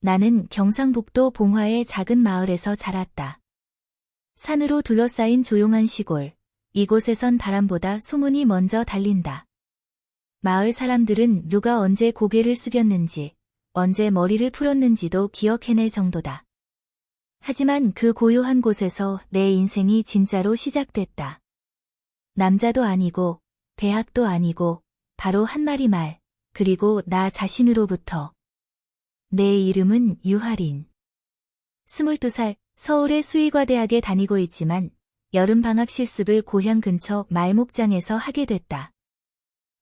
나는 경상북도 봉화의 작은 마을에서 자랐다. 산으로 둘러싸인 조용한 시골. 이곳에선 바람보다 소문이 먼저 달린다. 마을 사람들은 누가 언제 고개를 숙였는지, 언제 머리를 풀었는지도 기억해낼 정도다. 하지만 그 고요한 곳에서 내 인생이 진짜로 시작됐다. 남자도 아니고, 대학도 아니고, 바로 한 마리 말, 그리고 나 자신으로부터. 내 이름은 유하린. 22살, 서울의 수의과대학에 다니고 있지만 여름방학 실습을 고향 근처 말목장에서 하게 됐다.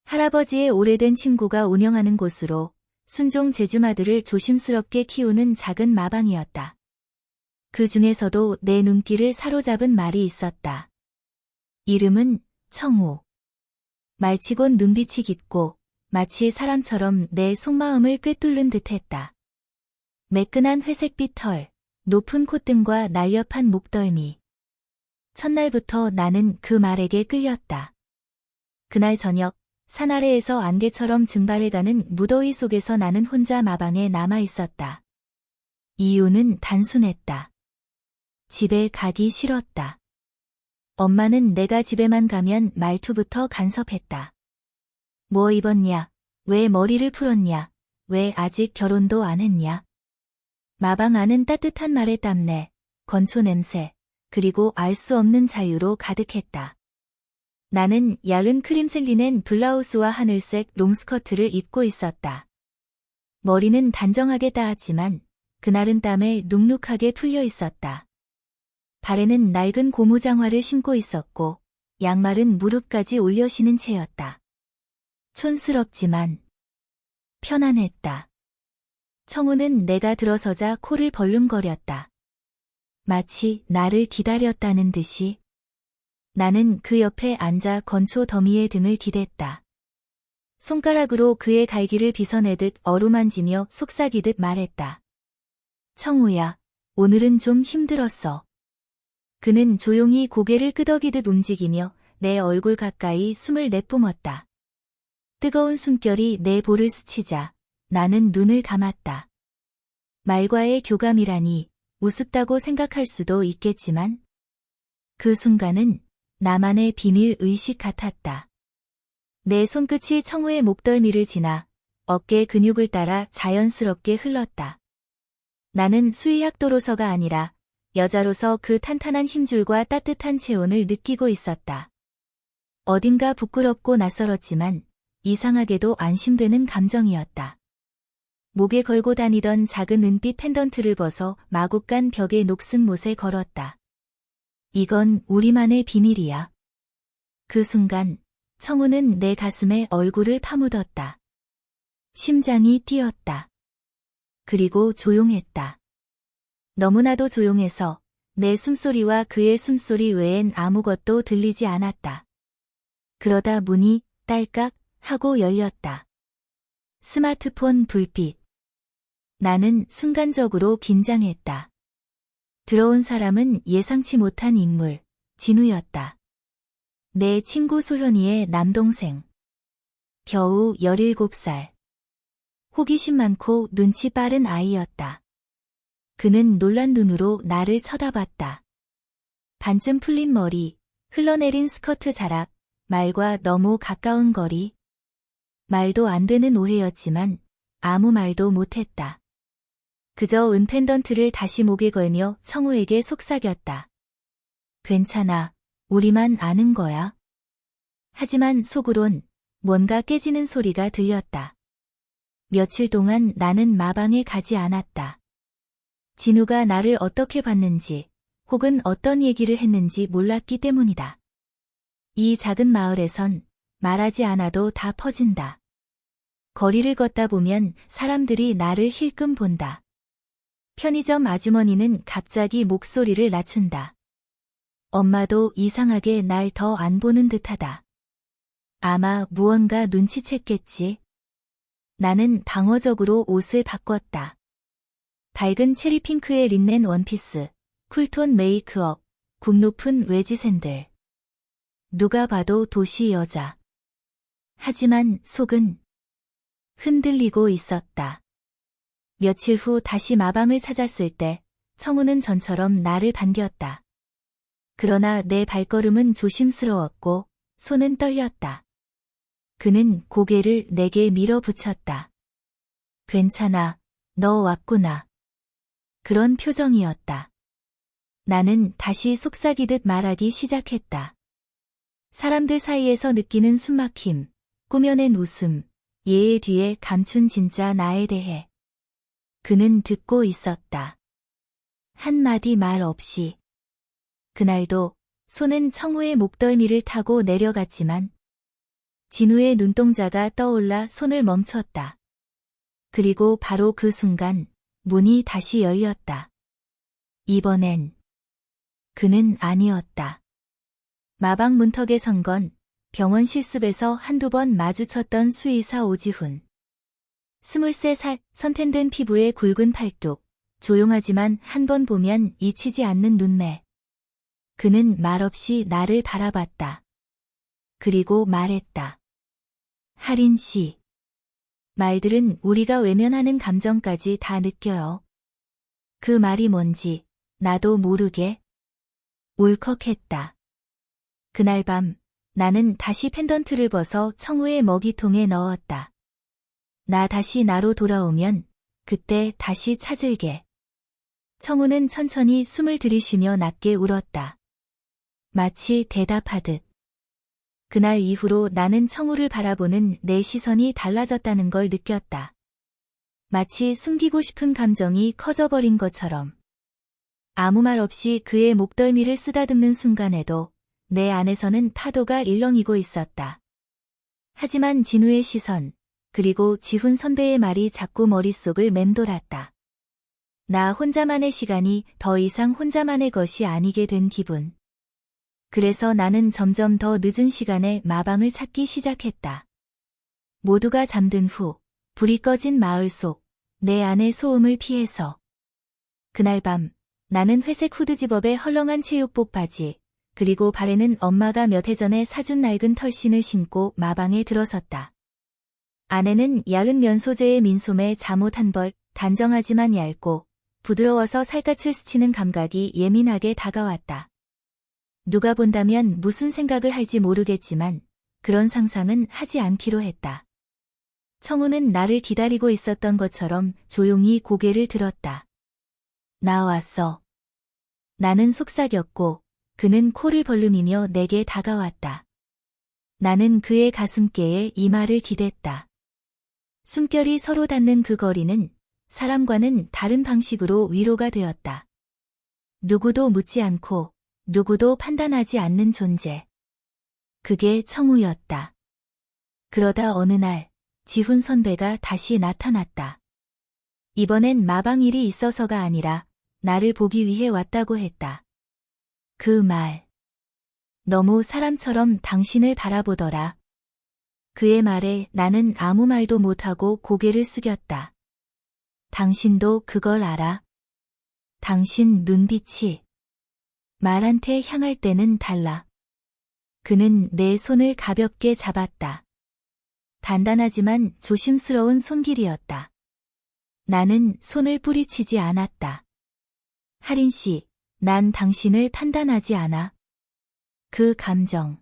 할아버지의 오래된 친구가 운영하는 곳으로 순종 제주마들을 조심스럽게 키우는 작은 마방이었다. 그 중에서도 내 눈길을 사로잡은 말이 있었다. 이름은 청우. 말치곤 눈빛이 깊고 마치 사람처럼 내 속마음을 꿰뚫는 듯했다. 매끈한 회색빛 털, 높은 콧등과 날렵한 목덜미. 첫날부터 나는 그 말에게 끌렸다. 그날 저녁, 산 아래에서 안개처럼 증발해가는 무더위 속에서 나는 혼자 마방에 남아 있었다. 이유는 단순했다. 집에 가기 싫었다. 엄마는 내가 집에만 가면 말투부터 간섭했다. 뭐 입었냐? 왜 머리를 풀었냐? 왜 아직 결혼도 안 했냐? 마방 안은 따뜻한 말의 땀내, 건초 냄새, 그리고 알 수 없는 자유로 가득했다. 나는 얇은 크림색 리넨 블라우스와 하늘색 롱스커트를 입고 있었다. 머리는 단정하게 따았지만 그날은 땀에 눅눅하게 풀려 있었다. 발에는 낡은 고무장화를 신고 있었고 양말은 무릎까지 올려 신은 채였다. 촌스럽지만 편안했다. 청우는 내가 들어서자 코를 벌름거렸다. 마치 나를 기다렸다는 듯이. 나는 그 옆에 앉아 건초 더미의 등을 기댔다. 손가락으로 그의 갈기를 빗어내듯 어루만지며 속삭이듯 말했다. 청우야, 오늘은 좀 힘들었어. 그는 조용히 고개를 끄덕이듯 움직이며 내 얼굴 가까이 숨을 내뿜었다. 뜨거운 숨결이 내 볼을 스치자 나는 눈을 감았다. 말과의 교감이라니 우습다고 생각할 수도 있겠지만 그 순간은 나만의 비밀 의식 같았다. 내 손끝이 청우의 목덜미를 지나 어깨 근육을 따라 자연스럽게 흘렀다. 나는 수의학도로서가 아니라 여자로서 그 탄탄한 힘줄과 따뜻한 체온을 느끼고 있었다. 어딘가 부끄럽고 낯설었지만 이상하게도 안심되는 감정이었다. 목에 걸고 다니던 작은 은빛 펜던트를 벗어 마구간 벽의 녹슨 못에 걸었다. 이건 우리만의 비밀이야. 그 순간 청우는 내 가슴에 얼굴을 파묻었다. 심장이 뛰었다. 그리고 조용했다. 너무나도 조용해서 내 숨소리와 그의 숨소리 외엔 아무것도 들리지 않았다. 그러다 문이 딸깍 하고 열렸다. 스마트폰 불빛. 나는 순간적으로 긴장했다. 들어온 사람은 예상치 못한 인물, 진우였다. 내 친구 소현이의 남동생. 겨우 17살. 호기심 많고 눈치 빠른 아이였다. 그는 놀란 눈으로 나를 쳐다봤다. 반쯤 풀린 머리, 흘러내린 스커트 자락, 말과 너무 가까운 거리. 말도 안 되는 오해였지만 아무 말도 못했다. 그저 은펜던트를 다시 목에 걸며 청우에게 속삭였다. 괜찮아, 우리만 아는 거야. 하지만 속으론 뭔가 깨지는 소리가 들렸다. 며칠 동안 나는 마방에 가지 않았다. 진우가 나를 어떻게 봤는지 혹은 어떤 얘기를 했는지 몰랐기 때문이다. 이 작은 마을에선 말하지 않아도 다 퍼진다. 거리를 걷다 보면 사람들이 나를 힐끔 본다. 편의점 아주머니는 갑자기 목소리를 낮춘다. 엄마도 이상하게 날 더 안 보는 듯하다. 아마 무언가 눈치챘겠지. 나는 방어적으로 옷을 바꿨다. 밝은 체리핑크의 린넨 원피스, 쿨톤 메이크업, 굽 높은 외지 샌들. 누가 봐도 도시 여자. 하지만 속은 흔들리고 있었다. 며칠 후 다시 마방을 찾았을 때 청우는 전처럼 나를 반겼다. 그러나 내 발걸음은 조심스러웠고 손은 떨렸다. 그는 고개를 내게 밀어붙였다. 괜찮아, 너 왔구나. 그런 표정이었다. 나는 다시 속삭이듯 말하기 시작했다. 사람들 사이에서 느끼는 숨막힘, 꾸며낸 웃음, 얘의 뒤에 감춘 진짜 나에 대해. 그는 듣고 있었다. 한마디 말 없이. 그날도 손은 청우의 목덜미를 타고 내려갔지만 진우의 눈동자가 떠올라 손을 멈췄다. 그리고 바로 그 순간 문이 다시 열렸다. 이번엔 그는 아니었다. 마방 문턱에 선 건 병원 실습에서 한두 번 마주쳤던 수의사 오지훈. 23살, 선탠된 피부에 굵은 팔뚝, 조용하지만 한 번 보면 잊히지 않는 눈매. 그는 말없이 나를 바라봤다. 그리고 말했다. 하린 씨. 말들은 우리가 외면하는 감정까지 다 느껴요. 그 말이 뭔지 나도 모르게 울컥했다. 그날 밤 나는 다시 펜던트를 벗어 청우의 먹이통에 넣었다. 나 다시 나로 돌아오면 그때 다시 찾을게. 청우는 천천히 숨을 들이쉬며 낮게 울었다. 마치 대답하듯. 그날 이후로 나는 청우를 바라보는 내 시선이 달라졌다는 걸 느꼈다. 마치 숨기고 싶은 감정이 커져버린 것처럼. 아무 말 없이 그의 목덜미를 쓰다듬는 순간에도 내 안에서는 파도가 일렁이고 있었다. 하지만 진우의 시선, 그리고 지훈 선배의 말이 자꾸 머릿속을 맴돌았다. 나 혼자만의 시간이 더 이상 혼자만의 것이 아니게 된 기분. 그래서 나는 점점 더 늦은 시간에 마방을 찾기 시작했다. 모두가 잠든 후 불이 꺼진 마을 속 내 안의 소음을 피해서. 그날 밤 나는 회색 후드집업에 헐렁한 체육복 바지, 그리고 발에는 엄마가 몇 해 전에 사준 낡은 털신을 신고 마방에 들어섰다. 안에는 야은 면 소재의 민소매 잠옷 한 벌, 단정하지만 얇고 부드러워서 살갗을 스치는 감각이 예민하게 다가왔다. 누가 본다면 무슨 생각을 할지 모르겠지만 그런 상상은 하지 않기로 했다. 청우는 나를 기다리고 있었던 것처럼 조용히 고개를 들었다. 나 왔어. 나는 속삭였고 그는 코를 벌름이며 내게 다가왔다. 나는 그의 가슴께에 이마를 기댔다. 숨결이 서로 닿는 그 거리는 사람과는 다른 방식으로 위로가 되었다. 누구도 묻지 않고 누구도 판단하지 않는 존재. 그게 청우였다. 그러다 어느 날 지훈 선배가 다시 나타났다. 이번엔 마방 일이 있어서가 아니라 나를 보기 위해 왔다고 했다. 그 말. 너무 사람처럼 당신을 바라보더라. 그의 말에 나는 아무 말도 못하고 고개를 숙였다. 당신도 그걸 알아? 당신 눈빛이 말한테 향할 때는 달라. 그는 내 손을 가볍게 잡았다. 단단하지만 조심스러운 손길이었다. 나는 손을 뿌리치지 않았다. 하린 씨, 난 당신을 판단하지 않아. 그 감정.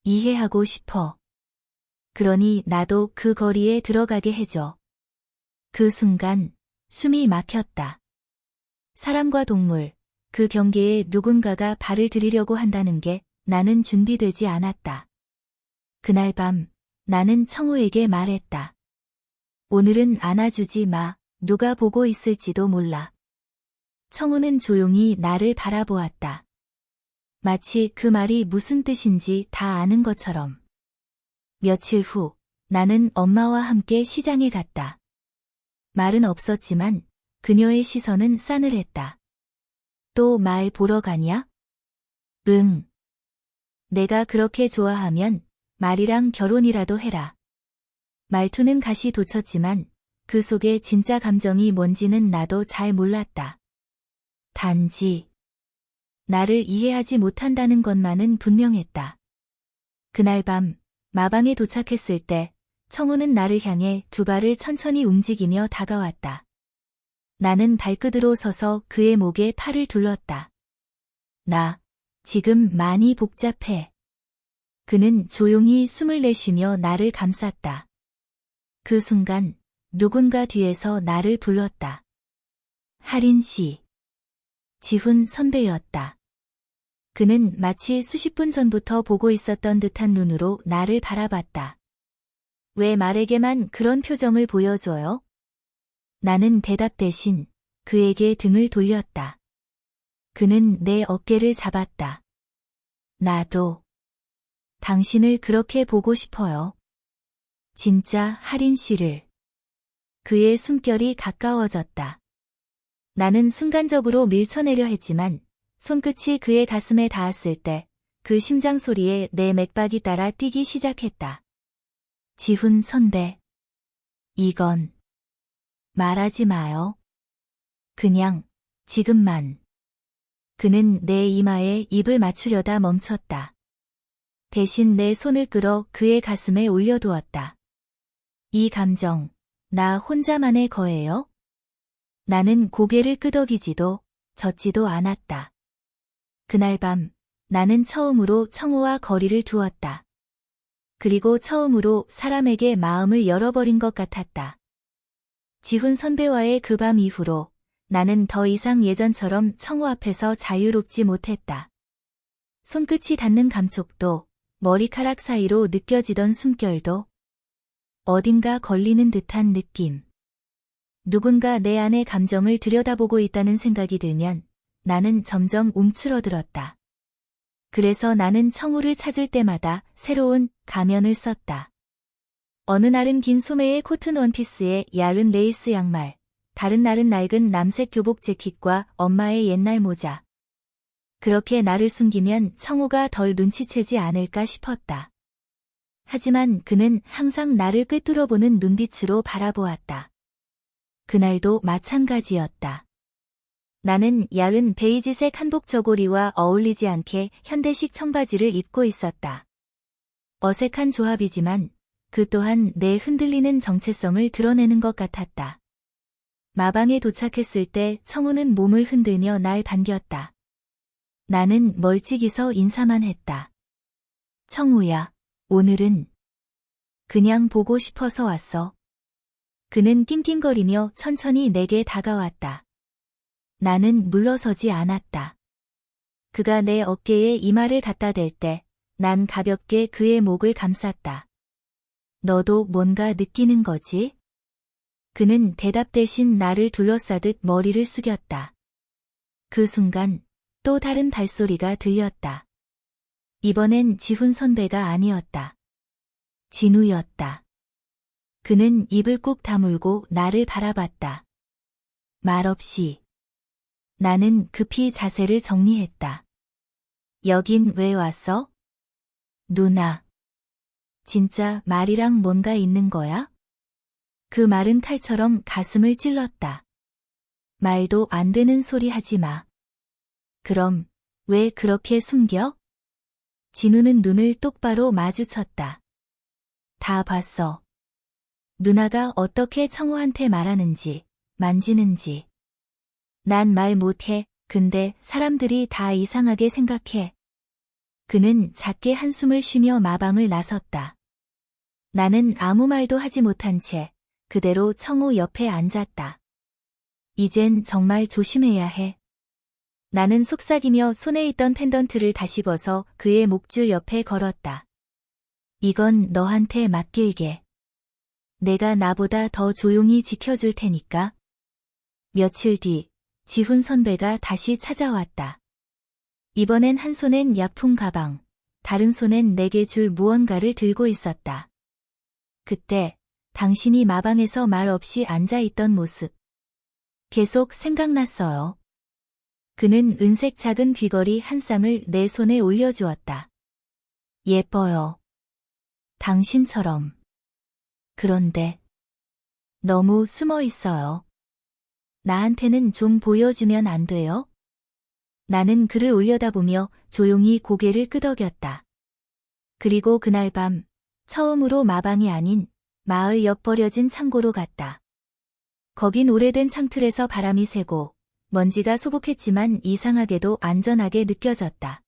이해하고 싶어. 그러니 나도 그 거리에 들어가게 해줘. 그 순간 숨이 막혔다. 사람과 동물, 그 경계에 누군가가 발을 들이려고 한다는 게 나는 준비되지 않았다. 그날 밤 나는 청우에게 말했다. 오늘은 안아주지 마. 누가 보고 있을지도 몰라. 청우는 조용히 나를 바라보았다. 마치 그 말이 무슨 뜻인지 다 아는 것처럼. 며칠 후 나는 엄마와 함께 시장에 갔다. 말은 없었지만 그녀의 시선은 싸늘했다. 또 말 보러 가냐? 응. 내가 그렇게 좋아하면 말이랑 결혼이라도 해라. 말투는 가시 돋쳤지만 그 속에 진짜 감정이 뭔지는 나도 잘 몰랐다. 단지 나를 이해하지 못한다는 것만은 분명했다. 그날 밤 마방에 도착했을 때 청우는 나를 향해 두 발을 천천히 움직이며 다가왔다. 나는 발끝으로 서서 그의 목에 팔을 둘렀다. 나, 지금 많이 복잡해. 그는 조용히 숨을 내쉬며 나를 감쌌다. 그 순간 누군가 뒤에서 나를 불렀다. 하린 씨. 지훈 선배였다. 그는 마치 수십 분 전부터 보고 있었던 듯한 눈으로 나를 바라봤다. 왜 말에게만 그런 표정을 보여줘요? 나는 대답 대신 그에게 등을 돌렸다. 그는 내 어깨를 잡았다. 나도 당신을 그렇게 보고 싶어요. 진짜 하린 씨를. 그의 숨결이 가까워졌다. 나는 순간적으로 밀쳐내려 했지만 손끝이 그의 가슴에 닿았을 때 그 심장 소리에 내 맥박이 따라 뛰기 시작했다. 지훈 선배. 이건 말하지 마요. 그냥 지금만. 그는 내 이마에 입을 맞추려다 멈췄다. 대신 내 손을 끌어 그의 가슴에 올려두었다. 이 감정, 나 혼자만의 거예요? 나는 고개를 끄덕이지도 젖지도 않았다. 그날 밤, 나는 처음으로 청우와 거리를 두었다. 그리고 처음으로 사람에게 마음을 열어버린 것 같았다. 지훈 선배와의 그 밤 이후로 나는 더 이상 예전처럼 청우 앞에서 자유롭지 못했다. 손끝이 닿는 감촉도, 머리카락 사이로 느껴지던 숨결도, 어딘가 걸리는 듯한 느낌. 누군가 내 안의 감정을 들여다보고 있다는 생각이 들면 나는 점점 움츠러들었다. 그래서 나는 청우를 찾을 때마다 새로운 가면을 썼다. 어느 날은 긴 소매의 코튼 원피스에 얇은 레이스 양말, 다른 날은 낡은 남색 교복 재킷과 엄마의 옛날 모자. 그렇게 나를 숨기면 청우가 덜 눈치채지 않을까 싶었다. 하지만 그는 항상 나를 꿰뚫어보는 눈빛으로 바라보았다. 그날도 마찬가지였다. 나는 야은 베이지색 한복 저고리와 어울리지 않게 현대식 청바지를 입고 있었다. 어색한 조합이지만 그 또한 내 흔들리는 정체성을 드러내는 것 같았다. 마방에 도착했을 때 청우는 몸을 흔들며 날 반겼다. 나는 멀찍이서 인사만 했다. 청우야, 오늘은 그냥 보고 싶어서 왔어. 그는 낑낑거리며 천천히 내게 다가왔다. 나는 물러서지 않았다. 그가 내 어깨에 이마를 갖다 댈 때 난 가볍게 그의 목을 감쌌다. 너도 뭔가 느끼는 거지? 그는 대답 대신 나를 둘러싸듯 머리를 숙였다. 그 순간 또 다른 발소리가 들렸다. 이번엔 지훈 선배가 아니었다. 진우였다. 그는 입을 꾹 다물고 나를 바라봤다. 말없이. 나는 급히 자세를 정리했다. 여긴 왜 왔어? 누나. 진짜 말이랑 뭔가 있는 거야? 그 말은 칼처럼 가슴을 찔렀다. 말도 안 되는 소리 하지 마. 그럼 왜 그렇게 숨겨? 진우는 눈을 똑바로 마주쳤다. 다 봤어. 누나가 어떻게 청우한테 말하는지, 만지는지. 난 말 못해. 근데 사람들이 다 이상하게 생각해. 그는 작게 한숨을 쉬며 마방을 나섰다. 나는 아무 말도 하지 못한 채 그대로 청우 옆에 앉았다. 이젠 정말 조심해야 해. 나는 속삭이며 손에 있던 펜던트를 다시 벗어 그의 목줄 옆에 걸었다. 이건 너한테 맡길게. 내가 나보다 더 조용히 지켜줄 테니까. 며칠 뒤 지훈 선배가 다시 찾아왔다. 이번엔 한 손엔 약품 가방, 다른 손엔 내게 줄 무언가를 들고 있었다. 그때 당신이 마방에서 말 없이 앉아있던 모습. 계속 생각났어요. 그는 은색 작은 귀걸이 한 쌍을 내 손에 올려주었다. 예뻐요. 당신처럼. 그런데 너무 숨어 있어요. 나한테는 좀 보여주면 안 돼요? 나는 그를 올려다보며 조용히 고개를 끄덕였다. 그리고 그날 밤 처음으로 마방이 아닌 마을 옆 버려진 창고로 갔다. 거긴 오래된 창틀에서 바람이 새고 먼지가 소복했지만 이상하게도 안전하게 느껴졌다.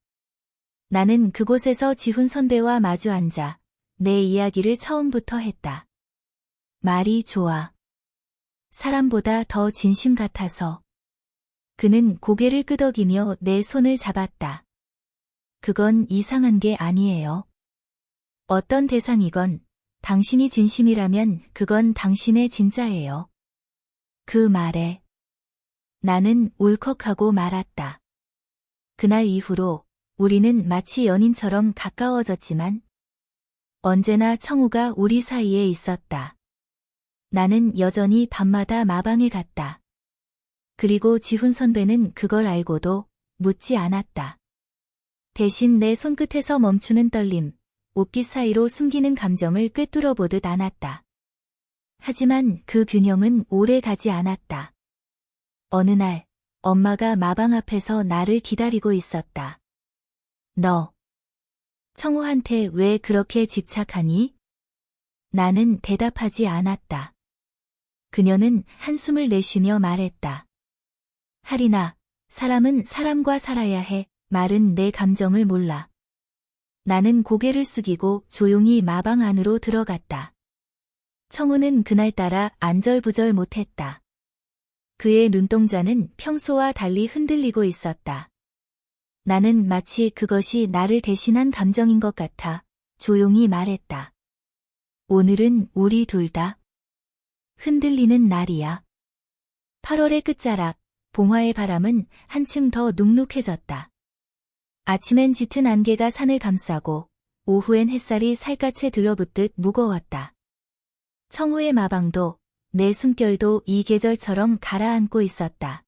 나는 그곳에서 지훈 선배와 마주 앉아 내 이야기를 처음부터 했다. 말이 좋아. 사람보다 더 진심 같아서. 그는 고개를 끄덕이며 내 손을 잡았다. 그건 이상한 게 아니에요. 어떤 대상이건 당신이 진심이라면 그건 당신의 진짜예요. 그 말에 나는 울컥하고 말았다. 그날 이후로 우리는 마치 연인처럼 가까워졌지만 언제나 청우가 우리 사이에 있었다. 나는 여전히 밤마다 마방에 갔다. 그리고 지훈 선배는 그걸 알고도 묻지 않았다. 대신 내 손끝에서 멈추는 떨림, 옷깃 사이로 숨기는 감정을 꿰뚫어 보듯 안았다. 하지만 그 균형은 오래 가지 않았다. 어느 날, 엄마가 마방 앞에서 나를 기다리고 있었다. 너, 청우한테 왜 그렇게 집착하니? 나는 대답하지 않았다. 그녀는 한숨을 내쉬며 말했다. 하리나, 사람은 사람과 살아야 해. 말은 내 감정을 몰라. 나는 고개를 숙이고 조용히 마방 안으로 들어갔다. 청우는 그날따라 안절부절 못했다. 그의 눈동자는 평소와 달리 흔들리고 있었다. 나는 마치 그것이 나를 대신한 감정인 것 같아 조용히 말했다. 오늘은 우리 둘 다 흔들리는 날이야. 8월의 끝자락, 봉화의 바람은 한층 더 눅눅해졌다. 아침엔 짙은 안개가 산을 감싸고 오후엔 햇살이 살갗에 들러붙듯 무거웠다. 청우의 마방도 내 숨결도 이 계절처럼 가라앉고 있었다.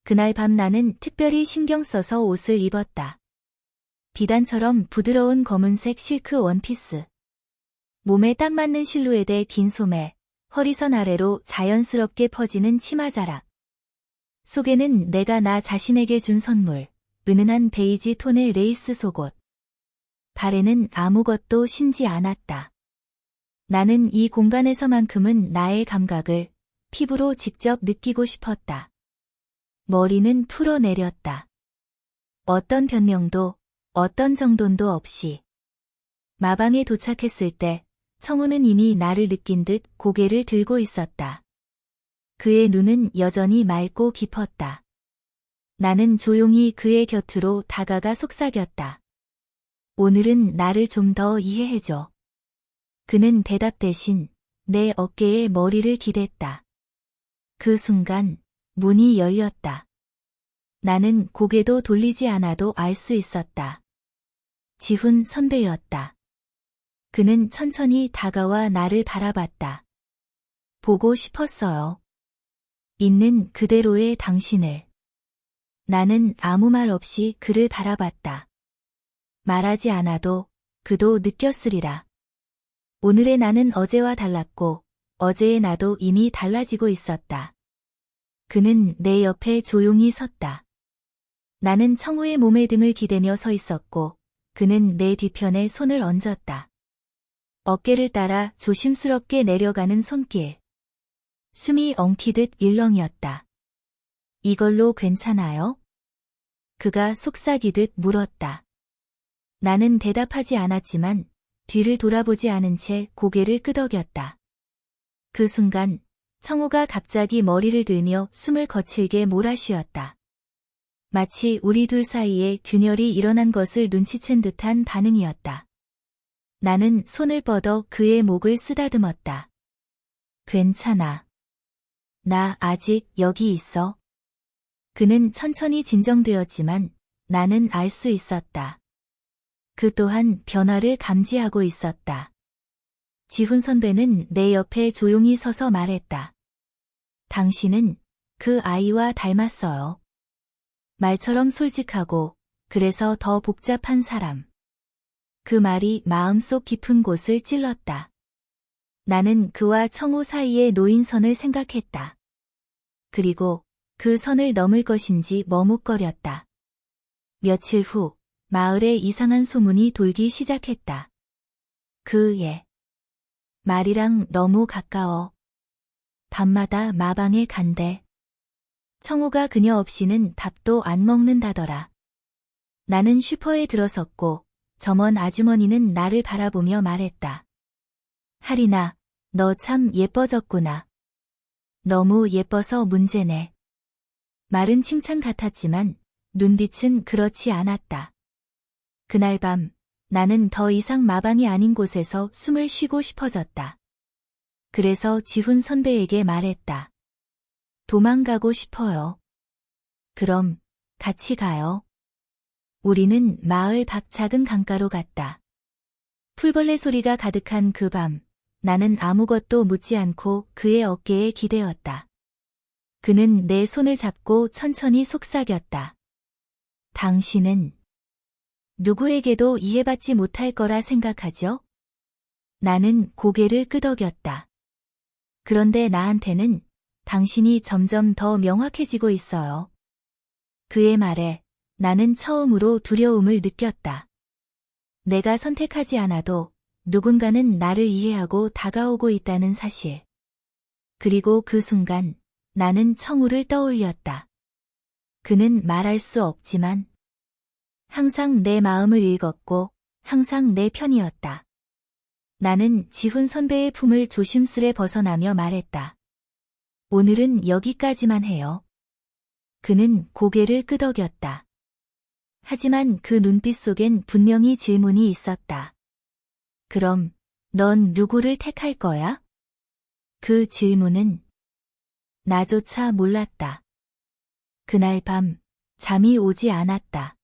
그날 밤 나는 특별히 신경 써서 옷을 입었다. 비단처럼 부드러운 검은색 실크 원피스. 몸에 딱 맞는 실루엣의 긴 소매, 허리선 아래로 자연스럽게 퍼지는 치마자락. 속에는 내가 나 자신에게 준 선물, 은은한 베이지 톤의 레이스 속옷. 발에는 아무것도 신지 않았다. 나는 이 공간에서만큼은 나의 감각을 피부로 직접 느끼고 싶었다. 머리는 풀어내렸다. 어떤 변명도, 어떤 정돈도 없이. 마방에 도착했을 때 청우는 이미 나를 느낀 듯 고개를 들고 있었다. 그의 눈은 여전히 맑고 깊었다. 나는 조용히 그의 곁으로 다가가 속삭였다. 오늘은 나를 좀 더 이해해줘. 그는 대답 대신 내 어깨에 머리를 기댔다. 그 순간 문이 열렸다. 나는 고개도 돌리지 않아도 알 수 있었다. 지훈 선배였다. 그는 천천히 다가와 나를 바라봤다. 보고 싶었어요. 있는 그대로의 당신을. 나는 아무 말 없이 그를 바라봤다. 말하지 않아도 그도 느꼈으리라. 오늘의 나는 어제와 달랐고 어제의 나도 이미 달라지고 있었다. 그는 내 옆에 조용히 섰다. 나는 청우의 몸에 등을 기대며 서 있었고 그는 내 뒤편에 손을 얹었다. 어깨를 따라 조심스럽게 내려가는 손길. 숨이 엉키듯 일렁이었다. 이걸로 괜찮아요? 그가 속삭이듯 물었다. 나는 대답하지 않았지만 뒤를 돌아보지 않은 채 고개를 끄덕였다. 그 순간 청우가 갑자기 머리를 들며 숨을 거칠게 몰아쉬었다. 마치 우리 둘 사이에 균열이 일어난 것을 눈치챈 듯한 반응이었다. 나는 손을 뻗어 그의 목을 쓰다듬었다. 괜찮아. 나 아직 여기 있어. 그는 천천히 진정되었지만 나는 알 수 있었다. 그 또한 변화를 감지하고 있었다. 지훈 선배는 내 옆에 조용히 서서 말했다. 당신은 그 아이와 닮았어요. 말처럼 솔직하고 그래서 더 복잡한 사람. 그 말이 마음속 깊은 곳을 찔렀다. 나는 그와 청우 사이의 노인선을 생각했다. 그리고 그 선을 넘을 것인지 머뭇거렸다. 며칠 후 마을에 이상한 소문이 돌기 시작했다. 그 애. 말이랑 너무 가까워. 밤마다 마방에 간대. 청우가 그녀 없이는 밥도 안 먹는다더라. 나는 슈퍼에 들어섰고 점원 아주머니는 나를 바라보며 말했다. 하리나, 너 참 예뻐졌구나. 너무 예뻐서 문제네. 말은 칭찬 같았지만 눈빛은 그렇지 않았다. 그날 밤 나는 더 이상 마방이 아닌 곳에서 숨을 쉬고 싶어졌다. 그래서 지훈 선배에게 말했다. 도망가고 싶어요. 그럼 같이 가요. 우리는 마을 밖 작은 강가로 갔다. 풀벌레 소리가 가득한 그 밤, 나는 아무것도 묻지 않고 그의 어깨에 기대었다. 그는 내 손을 잡고 천천히 속삭였다. 당신은 누구에게도 이해받지 못할 거라 생각하죠? 나는 고개를 끄덕였다. 그런데 나한테는 당신이 점점 더 명확해지고 있어요. 그의 말에 나는 처음으로 두려움을 느꼈다. 내가 선택하지 않아도 누군가는 나를 이해하고 다가오고 있다는 사실. 그리고 그 순간 나는 청우를 떠올렸다. 그는 말할 수 없지만 항상 내 마음을 읽었고 항상 내 편이었다. 나는 지훈 선배의 품을 조심스레 벗어나며 말했다. 오늘은 여기까지만 해요. 그는 고개를 끄덕였다. 하지만 그 눈빛 속엔 분명히 질문이 있었다. 그럼 넌 누구를 택할 거야? 그 질문은 나조차 몰랐다. 그날 밤 잠이 오지 않았다.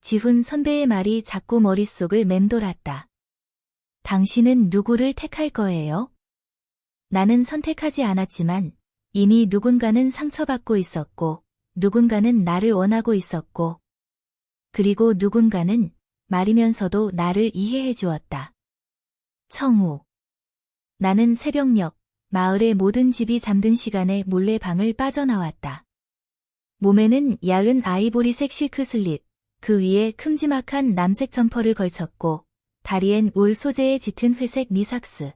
지훈 선배의 말이 자꾸 머릿속을 맴돌았다. 당신은 누구를 택할 거예요? 나는 선택하지 않았지만 이미 누군가는 상처받고 있었고 누군가는 나를 원하고 있었고 그리고 누군가는 말이면서도 나를 이해해 주었다. 청우. 나는 새벽녘 마을의 모든 집이 잠든 시간에 몰래 방을 빠져나왔다. 몸에는 야은 아이보리색 실크 슬립, 그 위에 큼지막한 남색 점퍼를 걸쳤고 다리엔 울 소재의 짙은 회색 니삭스.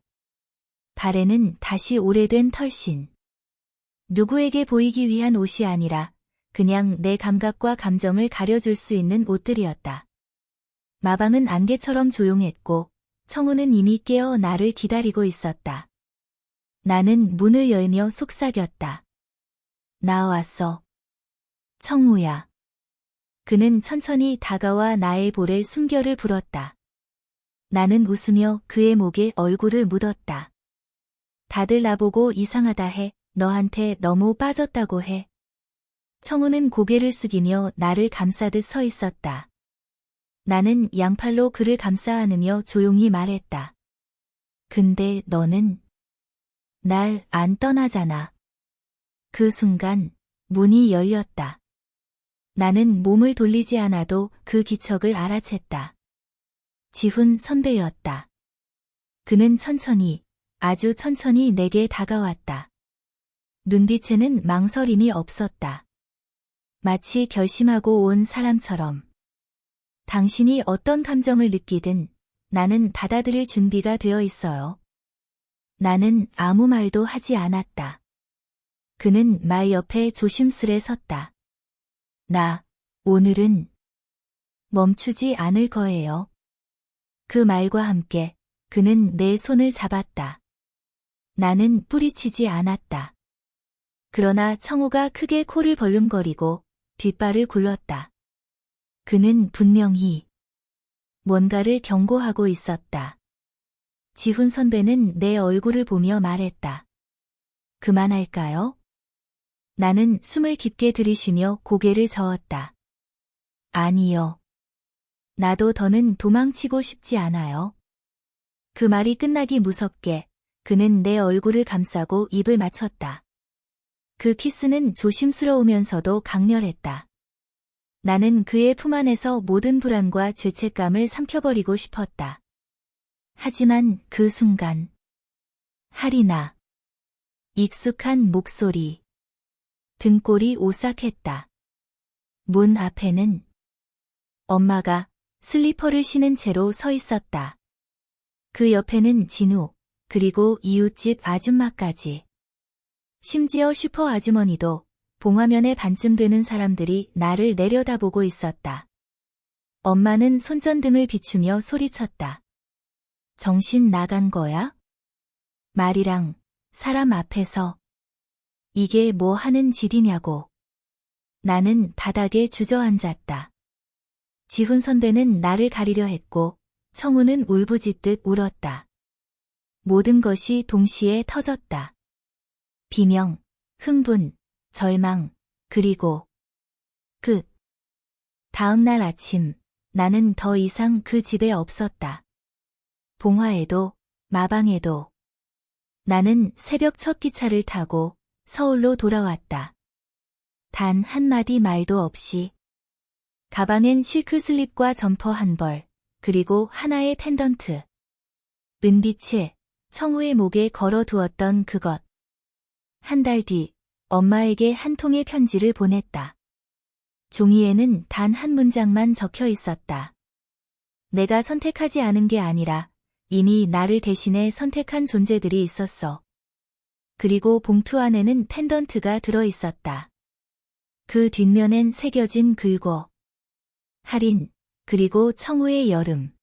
발에는 다시 오래된 털신. 누구에게 보이기 위한 옷이 아니라 그냥 내 감각과 감정을 가려줄 수 있는 옷들이었다. 마방은 안개처럼 조용했고 청우는 이미 깨어 나를 기다리고 있었다. 나는 문을 열며 속삭였다. 나왔어. 청우야. 그는 천천히 다가와 나의 볼에 숨결을 불었다. 나는 웃으며 그의 목에 얼굴을 묻었다. 다들 나보고 이상하다 해. 너한테 너무 빠졌다고 해. 청우는 고개를 숙이며 나를 감싸듯 서 있었다. 나는 양팔로 그를 감싸 안으며 조용히 말했다. 근데 너는 날 안 떠나잖아. 그 순간 문이 열렸다. 나는 몸을 돌리지 않아도 그 기척을 알아챘다. 지훈 선배였다. 그는 천천히, 아주 천천히 내게 다가왔다. 눈빛에는 망설임이 없었다. 마치 결심하고 온 사람처럼. 당신이 어떤 감정을 느끼든 나는 받아들일 준비가 되어 있어요. 나는 아무 말도 하지 않았다. 그는 말 옆에 조심스레 섰다. 오늘은 멈추지 않을 거예요. 그 말과 함께 그는 내 손을 잡았다. 나는 뿌리치지 않았다. 그러나 청우가 크게 코를 벌름거리고 뒷발을 굴렀다. 그는 분명히 뭔가를 경고하고 있었다. 지훈 선배는 내 얼굴을 보며 말했다. 그만할까요? 나는 숨을 깊게 들이쉬며 고개를 저었다. 아니요. 나도 더는 도망치고 싶지 않아요. 그 말이 끝나기 무섭게 그는 내 얼굴을 감싸고 입을 맞췄다. 그 키스는 조심스러우면서도 강렬했다. 나는 그의 품 안에서 모든 불안과 죄책감을 삼켜버리고 싶었다. 하지만 그 순간 하리나. 익숙한 목소리. 등골이 오싹했다. 문 앞에는 엄마가 슬리퍼를 신은 채로 서 있었다. 그 옆에는 진우, 그리고 이웃집 아줌마까지. 심지어 슈퍼 아주머니도 봉화면에 반쯤 되는 사람들이 나를 내려다보고 있었다. 엄마는 손전등을 비추며 소리쳤다. 정신 나간 거야? 말이랑 사람 앞에서. 이게 뭐 하는 짓이냐고. 나는 바닥에 주저앉았다. 지훈 선배는 나를 가리려 했고 청우는 울부짖듯 울었다. 모든 것이 동시에 터졌다. 비명, 흥분, 절망, 그리고 끝. 다음 날 아침, 나는 더 이상 그 집에 없었다. 봉화에도, 마방에도. 나는 새벽 첫 기차를 타고 서울로 돌아왔다. 단 한마디 말도 없이. 가방엔 실크 슬립과 점퍼 한 벌, 그리고 하나의 펜던트. 은빛에 청우의 목에 걸어두었던 그것. 한 달 뒤, 엄마에게 한 통의 편지를 보냈다. 종이에는 단 한 문장만 적혀 있었다. 내가 선택하지 않은 게 아니라 이미 나를 대신해 선택한 존재들이 있었어. 그리고 봉투 안에는 펜던트가 들어 있었다. 그 뒷면엔 새겨진 글고 할인, 그리고 청우의 여름.